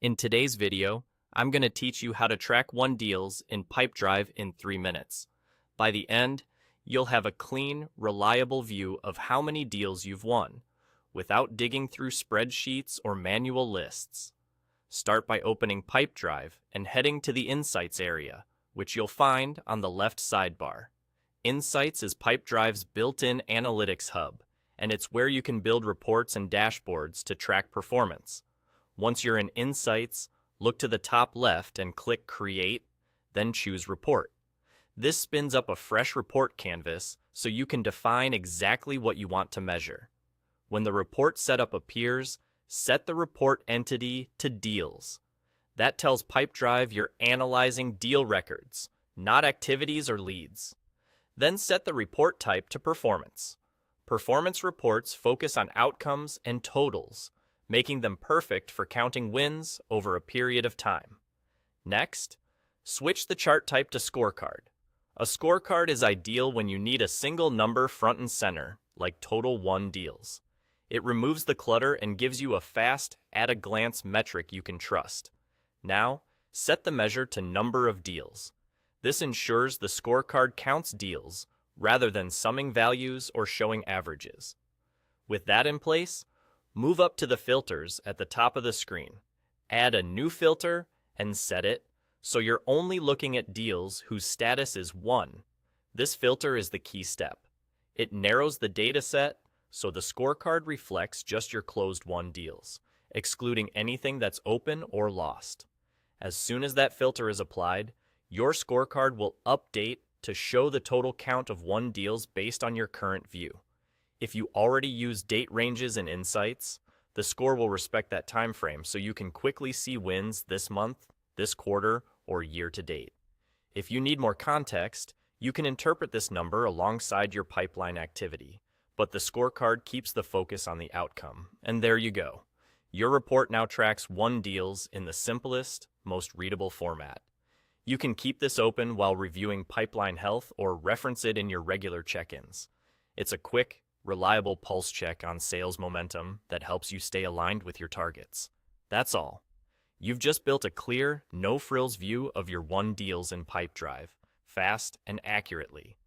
In today's video, I'm going to teach you how to track won deals in Pipedrive in 3 minutes. By the end, you'll have a clean, reliable view of how many deals you've won, without digging through spreadsheets or manual lists. Start by opening Pipedrive and heading to the Insights area, which you'll find on the left sidebar. Insights is Pipedrive's built-in analytics hub, and it's where you can build reports and dashboards to track performance. Once you're in Insights, look to the top left and click Create, then choose Report. This spins up a fresh report canvas so you can define exactly what you want to measure. When the report setup appears, set the report entity to Deals. That tells Pipedrive you're analyzing deal records, not activities or leads. Then set the report type to Performance. Performance reports focus on outcomes and totals, making them perfect for counting wins over a period of time. Next, switch the chart type to Scorecard. A scorecard is ideal when you need a single number front and center, like total won deals. It removes the clutter and gives you a fast, at-a-glance metric you can trust. Now, set the measure to number of deals. This ensures the scorecard counts deals, rather than summing values or showing averages. With that in place, move up to the filters at the top of the screen. Add a new filter and set it so you're only looking at deals whose status is won. This filter is the key step. It narrows the data set so the scorecard reflects just your closed won deals, excluding anything that's open or lost. As soon as that filter is applied, your scorecard will update to show the total count of won deals based on your current view. If you already use date ranges in Insights, the score will respect that time frame so you can quickly see wins this month, this quarter, or year to date. If you need more context, you can interpret this number alongside your pipeline activity, but the scorecard keeps the focus on the outcome. And there you go. Your report now tracks won deals in the simplest, most readable format. You can keep this open while reviewing pipeline health or reference it in your regular check-ins. It's a quick, reliable pulse check on sales momentum that helps you stay aligned with your targets. That's all. You've just built a clear, no-frills view of your won deals in Pipedrive, fast and accurately.